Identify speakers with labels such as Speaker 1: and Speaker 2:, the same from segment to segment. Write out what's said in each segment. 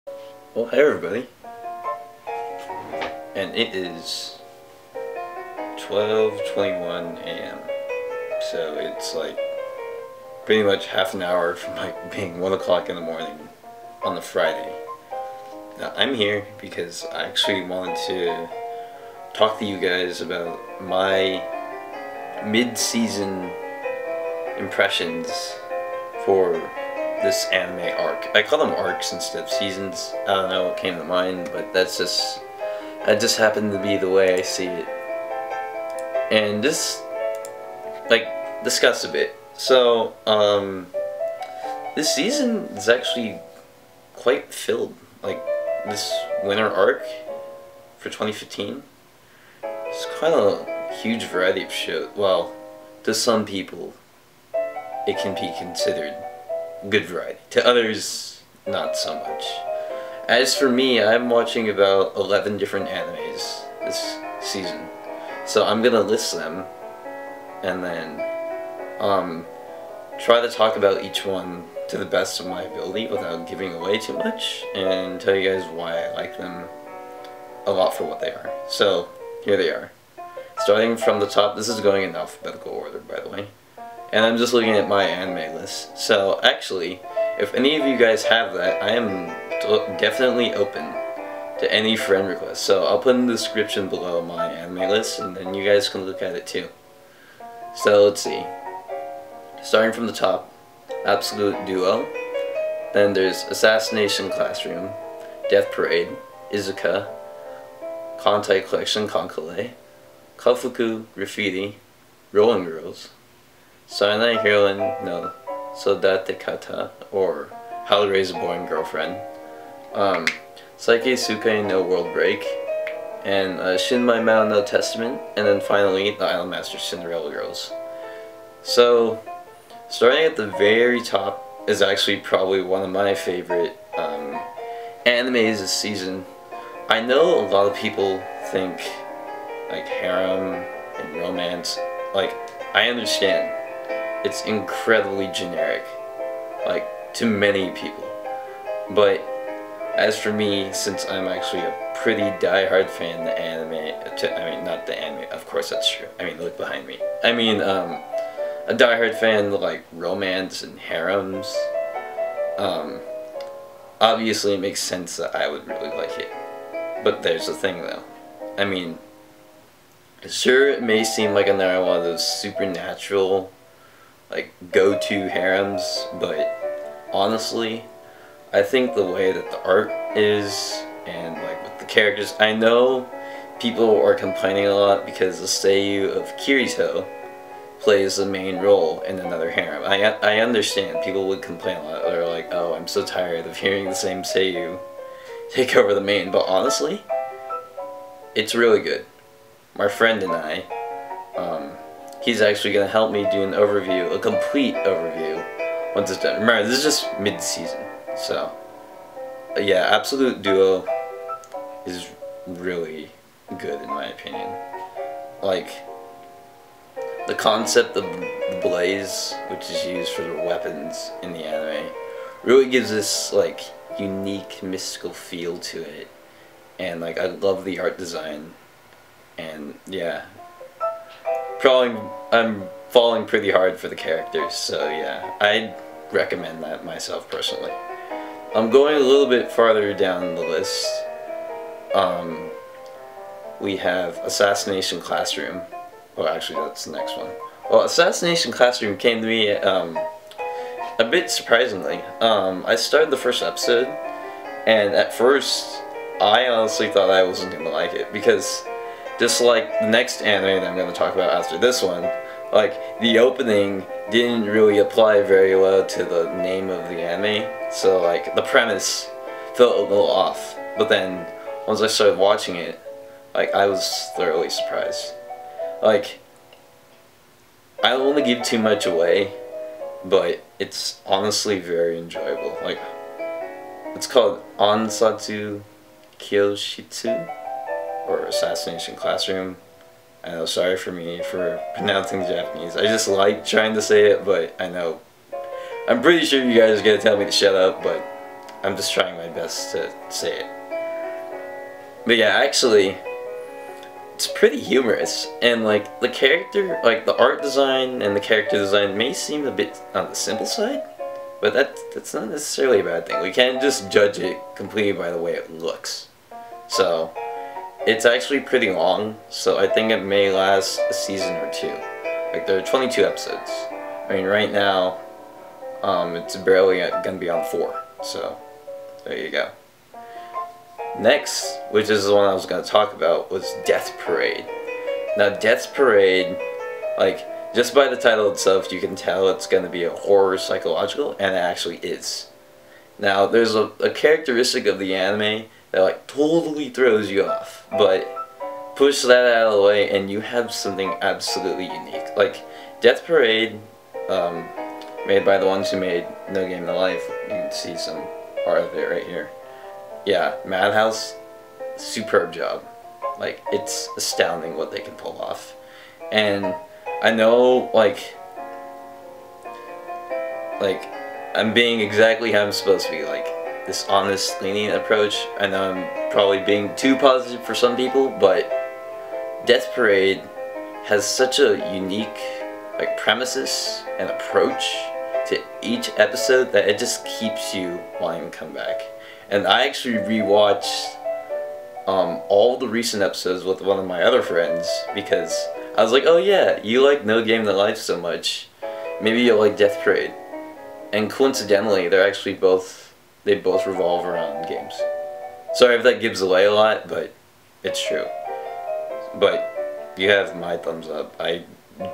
Speaker 1: Well, hey everybody, and it is 12:21 a.m. So it's like pretty much half an hour from like being 1 o'clock in the morning on a Friday. Now I'm here because I actually wanted to talk to you guys about my mid-season impressions for this anime arc. I call them arcs instead of seasons. I don't know what came to mind, but that just happened to be the way I see it. And just discuss a bit. So, this season is actually quite filled. Like, this winter arc for 2015, it's quite a huge variety of shows. Well, to some people, it can be considered good variety. To others, not so much. As for me, I'm watching about 11 different animes this season. So I'm gonna list them and then try to talk about each one to the best of my ability without giving away too much, and tell you guys why I like them a lot for what they are. So here they are. Starting from the top, this is going in alphabetical order, by the way. And I'm just looking at my anime list. So actually, if any of you guys have that, I am definitely open to any friend requests. So I'll put in the description below my anime list, and then you guys can look at it too. So let's see. Starting from the top, Absolute Duel. Then there's Assassination Classroom, Death Parade, Isuca, Kantai Collection KanColle, Koufuku Graffiti, Rolling Girls, Saenai Heroine no Sodatekata, or How to Raise a Boring Girlfriend, Tsukai No World Break, and Shinmaou No Testament, and then finally the Idolmaster Cinderella Girls. So, starting at the very top is actually probably one of my favorite animes this season. I know a lot of people think like harem and romance, like, I understand. It's incredibly generic, like, to many people. But as for me, since I'm actually a pretty die-hard fan of the anime, I mean, not the anime, of course that's true. I mean, look behind me. I mean, a die-hard fan of, like, romance and harems. Obviously it makes sense that I would really like it. But there's the thing, though. I mean, sure, it may seem like another one of those supernatural, like, go-to harems, but honestly, I think the way that the art is, and like with the characters, I know people are complaining a lot because the seiyuu of Kirito plays the main role in another harem. I understand people would complain a lot. They're like, oh, I'm so tired of hearing the same seiyuu take over the main, but honestly, it's really good. My friend and I, he's actually going to help me do an overview, a complete overview, once it's done. Remember, this is just mid-season, so, yeah, Absolute Duo is really good in my opinion. Like, the concept of the blaze, which is used for the weapons in the anime, really gives this, like, unique, mystical feel to it, and, like, I love the art design. And yeah, I'm falling pretty hard for the characters, so yeah, I'd recommend that myself personally. I'm going a little bit farther down the list. We have Assassination Classroom. Well, actually, that's the next one. Well, Assassination Classroom came to me a bit surprisingly. I started the first episode, and at first, I honestly thought I wasn't gonna like it, because just like the next anime that I'm going to talk about after this one, like, the opening didn't really apply very well to the name of the anime, so like, the premise felt a little off. But then, once I started watching it, like, I was thoroughly surprised. Like, I don't want to give too much away, but it's honestly very enjoyable. Like, it's called Ansatsu Kyoushitsu, or Assassination Classroom. I know, sorry for me for pronouncing Japanese. I just like trying to say it, but I know, I'm pretty sure you guys are gonna tell me to shut up, but I'm just trying my best to say it. But yeah, actually, it's pretty humorous, and like the character, like the art design and the character design may seem a bit on the simple side, but that's not necessarily a bad thing. We can't just judge it completely by the way it looks. So it's actually pretty long, so I think it may last a season or two. Like there are 22 episodes. I mean, right now, it's barely gonna be on 4. So there you go. Next, which is the one I was going to talk about, was Death Parade. Now, Death Parade, like, just by the title itself, you can tell it's going to be a horror psychological, and it actually is. Now, there's a characteristic of the anime that, like, totally throws you off, but push that out of the way, and you have something absolutely unique. Like, Death Parade, made by the ones who made No Game No Life, you can see some art of it right here. Yeah, Madhouse, superb job. Like, it's astounding what they can pull off. And I know, like I'm being exactly how I'm supposed to be, like, this honest, lenient approach. I know I'm probably being too positive for some people, but Death Parade has such a unique, like, premises and approach to each episode that it just keeps you wanting to come back. And I actually rewatched all the recent episodes with one of my other friends because I was like, oh yeah, you like No Game No Life so much, maybe you'll like Death Parade. And coincidentally, they both revolve around games. Sorry if that gives away a lot, but it's true. But you have my thumbs up. I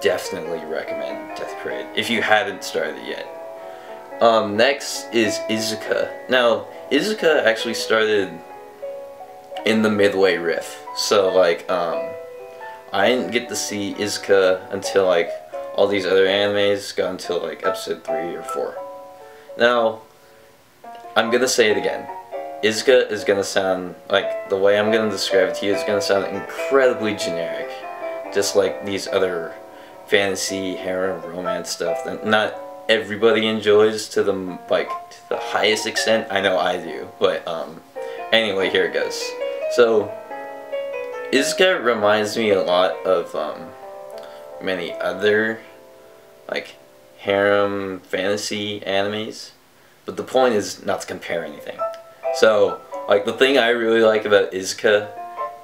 Speaker 1: definitely recommend Death Parade if you haven't started it yet. Next is Isuca. Now, Isuca actually started in the Midway Riff, so like, I didn't get to see Isuca until like all these other animes got until like episode 3 or 4. Now, I'm gonna say it again. Isuca is gonna sound, like, the way I'm gonna describe it to you is gonna sound incredibly generic, just like these other fantasy, harem, romance stuff that not everybody enjoys to the highest extent. I know I do, but anyway, here it goes. So Isuca reminds me a lot of many other like harem fantasy animes, but the point is not to compare anything. So like the thing I really like about Isuca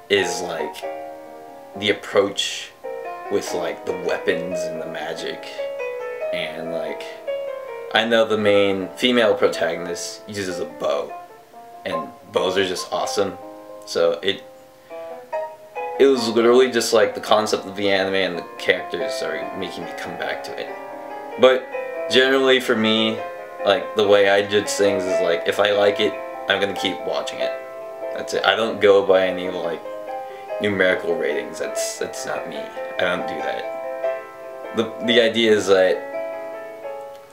Speaker 1: is like the approach with like the weapons and the magic. And like, I know the main female protagonist uses a bow, and bows are just awesome. So it was literally just like the concept of the anime and the characters are making me come back to it. But generally for me, like the way I judge things is like, if I like it, I'm gonna keep watching it. That's it. I don't go by any like numerical ratings. That's not me. I don't do that. The idea is that,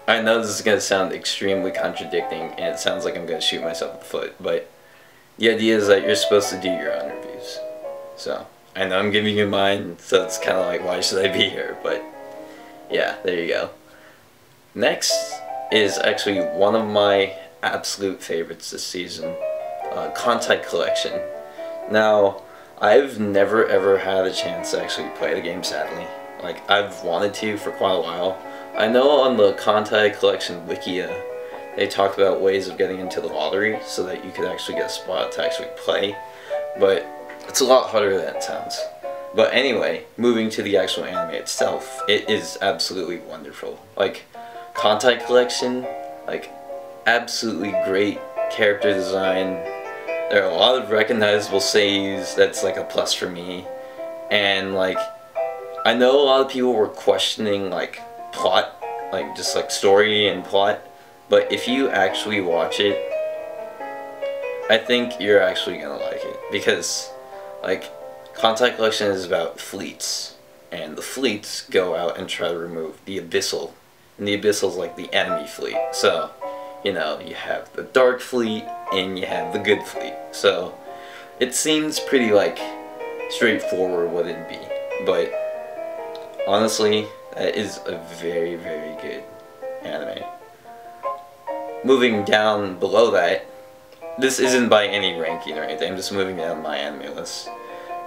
Speaker 1: I know this is going to sound extremely contradicting, and it sounds like I'm going to shoot myself in the foot, but the idea is that you're supposed to do your own reviews. So, I know I'm giving you mine, so it's kind of like, why should I be here? But, yeah, there you go. Next is actually one of my absolute favorites this season, Kantai Collection. Now, I've never ever had a chance to actually play the game, sadly. Like, I've wanted to for quite a while. I know on the Kantai Collection Wikia, they talked about ways of getting into the lottery so that you could actually get a spot to actually play, but it's a lot harder than it sounds. But anyway, moving to the actual anime itself, it is absolutely wonderful. Like, Kantai Collection, like, absolutely great character design. There are a lot of recognizable saves, that's like a plus for me. And like, I know a lot of people were questioning like plot, like just like story and plot, but if you actually watch it, I think you're actually gonna like it, because like Kantai Collection is about fleets, and the fleets go out and try to remove the Abyssal, and the Abyssal is like the enemy fleet. So, you know, you have the Dark Fleet and you have the Good Fleet. So it seems pretty like straightforward what it'd be, but honestly, that is a very, very good anime. Moving down below that, this isn't by any ranking or anything, I'm just moving down my anime list.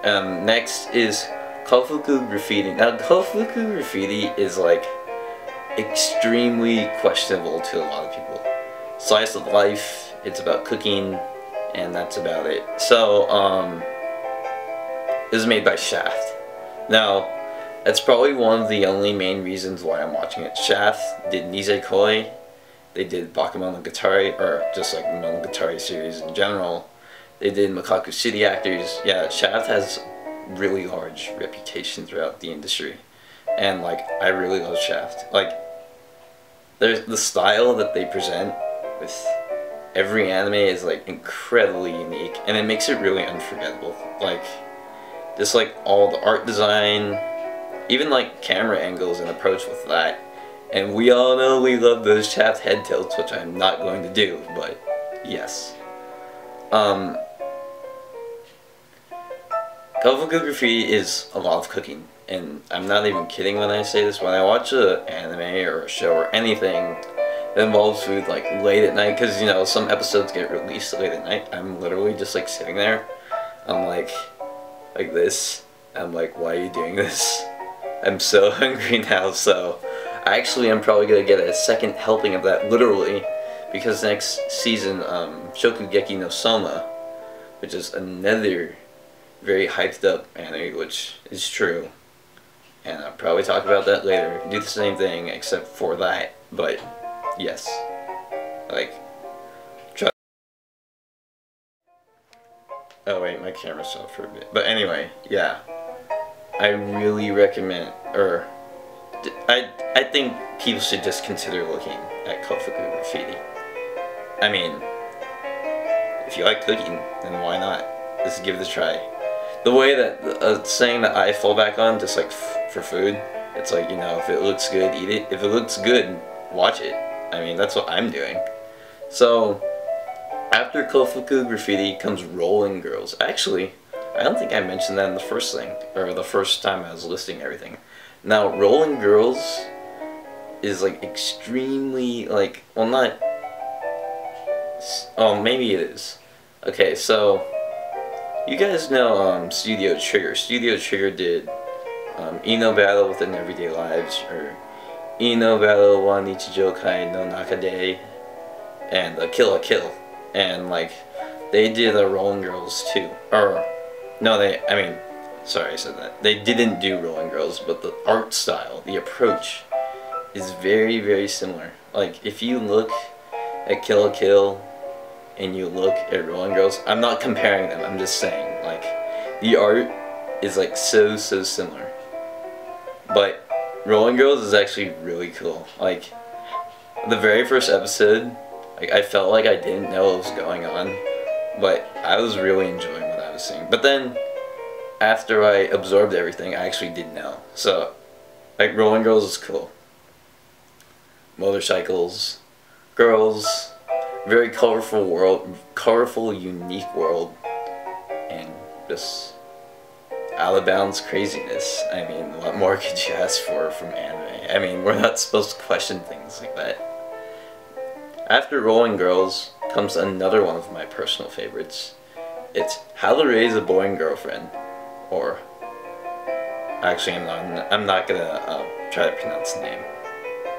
Speaker 1: Next is Koufuku Graffiti. Now, Koufuku Graffiti is like extremely questionable to a lot of people. Slice of life, it's about cooking, and that's about it. So, it was made by Shaft. Now, that's probably one of the only main reasons why I'm watching it. Shaft did Nisekoi, they did Bakemonogatari, or just like Monogatari series in general. They did Mekaku City Actors. Yeah, Shaft has really large reputation throughout the industry. And like, I really love Shaft. Like, there's the style that they present with every anime is like incredibly unique, and it makes it really unforgettable. Like, just like all the art design, even like camera angles and approach with that. And we all know we love those Shaft head tilts, which I'm not going to do, but yes. Koufuku Graffiti is a lot of cooking, and I'm not even kidding when I say this. When I watch an anime or a show or anything that involves food like late at night, because you know some episodes get released late at night, I'm literally just like sitting there, I'm like this, I'm like, why are you doing this? I'm so hungry now. So actually I'm probably gonna get a second helping of that, literally, because next season Shokugeki no Soma, which is another very hyped up anime, which is true, and I'll probably talk about that later, do the same thing except for that, but yes, like, try. Oh wait, my camera's off for a bit, but anyway, yeah, I really recommend, or I think people should just consider looking at Koufuku Graffiti. I mean, if you like cooking, then why not? Just give it a try. The way that saying that I fall back on, just like for food, it's like, you know, if it looks good, eat it. If it looks good, watch it. I mean, that's what I'm doing. So, after Koufuku Graffiti comes Rolling Girls. Actually, I don't think I mentioned that in the first thing, or the first time I was listing everything. Now, Rolling Girls is like extremely, like, well, not, oh, maybe it is. Okay, so you guys know Studio Trigger. Studio Trigger did Inou Battle Within Everyday Lives, or Inou Battle wa Nichijou-kei no Naka de, and Kill la Kill. And like, they did Rolling Girls too. Or, no, I mean, sorry I said that. They didn't do Rolling Girls, but the art style, the approach, is very, very similar. Like, if you look at Kill la Kill and you look at Rolling Girls, I'm not comparing them, I'm just saying, like, the art is like so similar. But Rolling Girls is actually really cool. Like, the very first episode, like, I felt like I didn't know what was going on, but I was really enjoying what I was seeing. But then, after I absorbed everything, I actually did know. So, like, Rolling Girls is cool. Motorcycles, girls, very colorful world, colorful, unique world, and just out of bounds craziness. I mean, what more could you ask for from anime? I mean, we're not supposed to question things like that. After Rolling Girls comes another one of my personal favorites. It's How to Raise a Boy and Girlfriend, or actually I'm not gonna try to pronounce the name,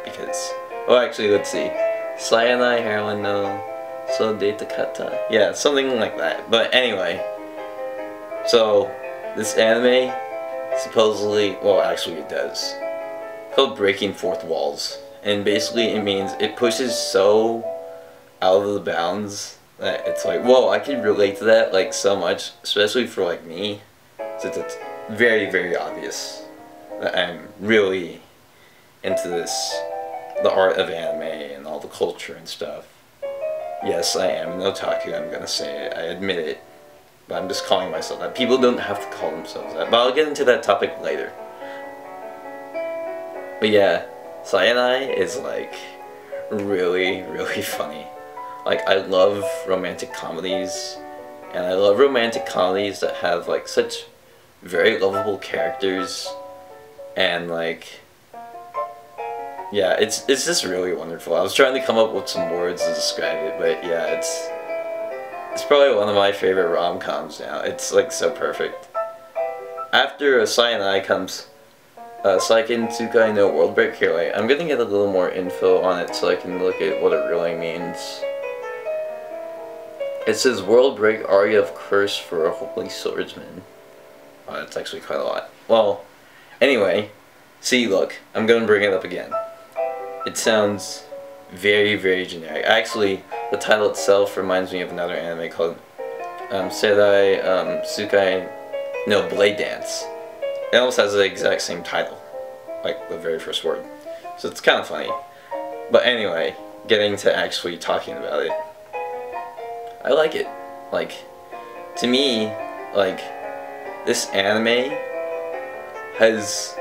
Speaker 1: because, well, actually, let's see, Saenai Heroine no Sodatekata, yeah, something like that. But anyway, so this anime supposedly, well, actually it does, called Breaking Fourth Walls, and basically it means it pushes so out of the bounds that it's like, whoa, I can relate to that like so much, especially for like me, since it's very, very obvious that I'm really into this, the art of anime and all the culture and stuff. Yes, I am an otaku, I'm gonna say it, I admit it, but I'm just calling myself that. People don't have to call themselves that, but I'll get into that topic later. But yeah, Saenai is like really, really funny. Like, I love romantic comedies, and I love romantic comedies that have like such very lovable characters, and like, yeah, it's just really wonderful. I was trying to come up with some words to describe it, but yeah, It's probably one of my favorite rom-coms now. It's like so perfect. After Saenai comes Seiken Tsukai no World Breakaway. I'm gonna get a little more info on it so I can look at what it really means. It says World Break Aria of Curse for a Holy Swordsman. Oh, that's actually quite a lot. Well, anyway, see, look, I'm gonna bring it up again. It sounds very, very generic. Actually, the title itself reminds me of another anime called Seirei, Tsukai, no, Blade Dance. It almost has the exact same title, like the very first word. So it's kind of funny. But anyway, getting to actually talking about it. I like it. Like, to me, like, this anime has...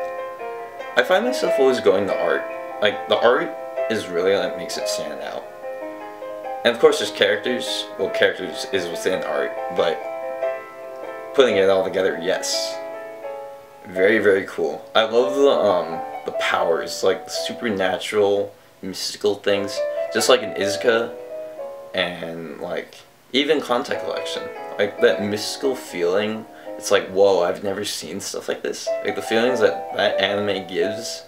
Speaker 1: I find myself always going to art. Like, the art is really what makes it stand out. And of course there's characters. Well, characters is within art, but putting it all together, yes. Very, very cool. I love the powers, like the supernatural, mystical things, just like in Isuca, and like even Kantai collection. Like that mystical feeling. It's like, whoa, I've never seen stuff like this. Like the feelings that that anime gives.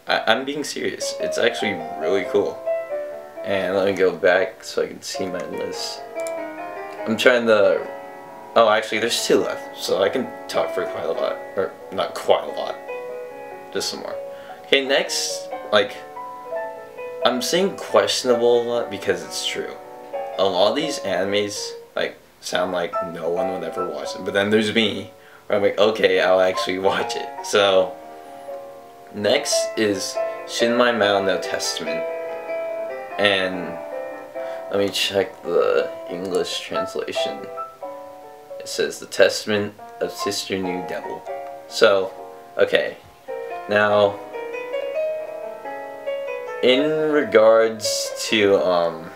Speaker 1: I'm being serious. It's actually really cool. And let me go back so I can see my list. I'm trying to... Oh, actually, there's 2 left, so I can talk for quite a lot. Or, not quite a lot. Just some more. Okay, next, like... I'm saying questionable a lot because it's true. A lot of these animes, like, sound like no one would ever watch them. But then there's me, where I'm like, okay, I'll actually watch it. So... Next is Shinmaou No Testament, and let me check the English translation. It says The Testament of Sister New Devil. So, okay, now in regards to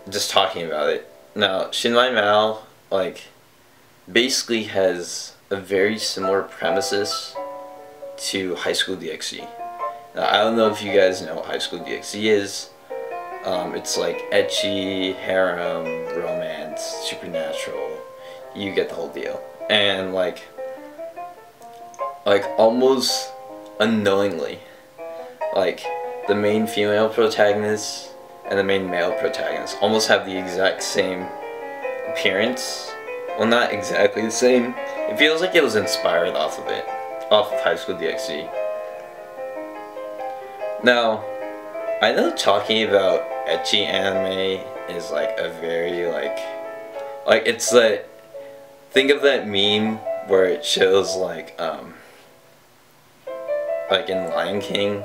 Speaker 1: just talking about it, now Shinmaou like basically has a very similar premises to Highschool DxD. Now, I don't know if you guys know what Highschool DxD is. It's like ecchi, harem, romance, supernatural. You get the whole deal. And like almost unknowingly, like the main female protagonist and the main male protagonist almost have the exact same appearance. Well, not exactly the same. It feels like it was inspired off of it. Off of Highschool DxD. Now, I know talking about ecchi anime is like a very like it's that, think of that meme where it shows like in Lion King,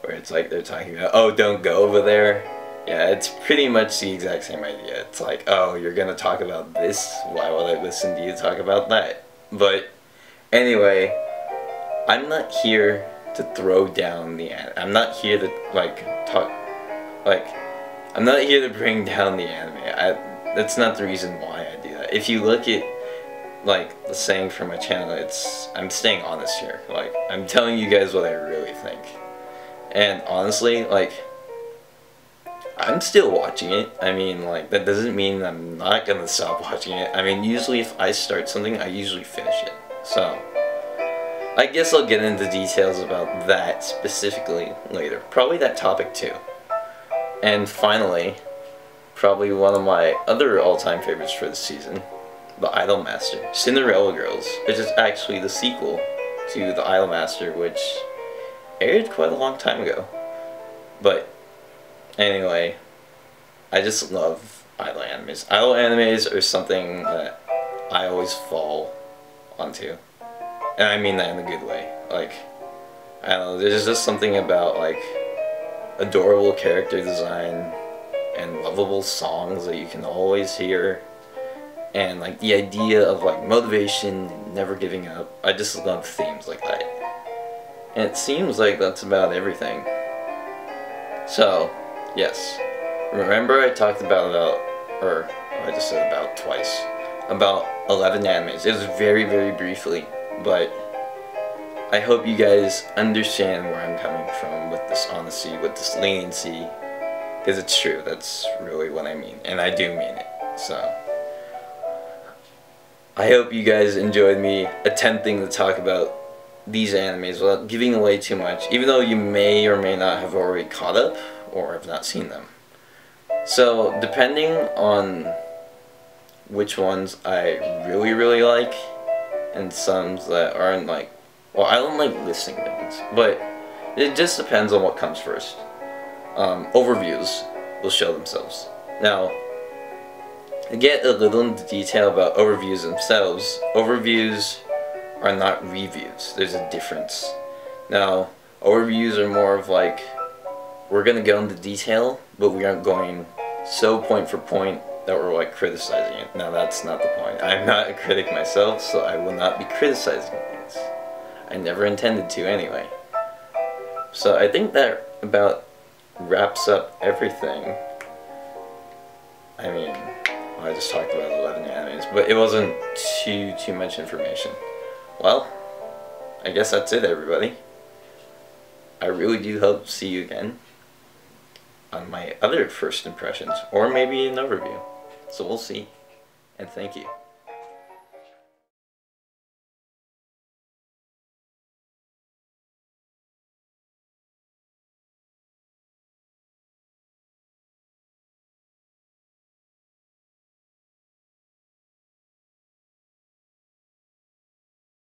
Speaker 1: where it's like they're talking about, oh, don't go over there. Yeah, it's pretty much the exact same idea. It's like, oh, you're gonna talk about this? Why would I listen to you talk about that? But anyway, I'm not here to throw down the anime. I'm not here to I'm not here to bring down the anime. That's not the reason why I do that. If you look at like the saying for my channel, it's I'm staying honest here. Like I'm telling you guys what I really think. And honestly, like I'm still watching it. I mean, like that doesn't mean I'm not gonna stop watching it. I mean, usually if I start something, I usually finish it. So I guess I'll get into details about that specifically later. Probably that topic too. And finally, probably one of my other all-time favorites for the season, the Idolmaster, Cinderella Girls, which is actually the sequel to the Idolmaster, which aired quite a long time ago. But anyway, I just love idol animes. Idol animes are something that I always fall onto. And I mean that in a good way. Like, I don't know, there's just something about, like, adorable character design and lovable songs that you can always hear. And, like, the idea of, like, motivation and never giving up. I just love themes like that. And it seems like that's about everything. So, yes. Remember I talked about, or I just said about twice, about 11 animes. It was very, very briefly. But I hope you guys understand where I'm coming from with this honesty, with this leniency, Because it's true, that's really what I mean, and I do mean it. So I hope you guys enjoyed me attempting to talk about these animes without giving away too much, even though you may or may not have already caught up or have not seen them. So depending on which ones I really like, and some that aren't like, well, I don't like listing things, but it just depends on what comes first. Overviews will show themselves. Now, to get a little into detail about overviews themselves, overviews are not reviews. There's a difference. Now, overviews are more of like, we're gonna go into detail, but we aren't going so point for point that we're like criticizing it. Now, that's not the point. I'm not a critic myself, so I will not be criticizing things. I never intended to anyway. So I think that about wraps up everything. I mean, I just talked about 11 animes, but it wasn't too much information. Well, I guess that's it, everybody. I really do hope to see you again on my other first impressions, or maybe an overview. So we'll see, and thank you.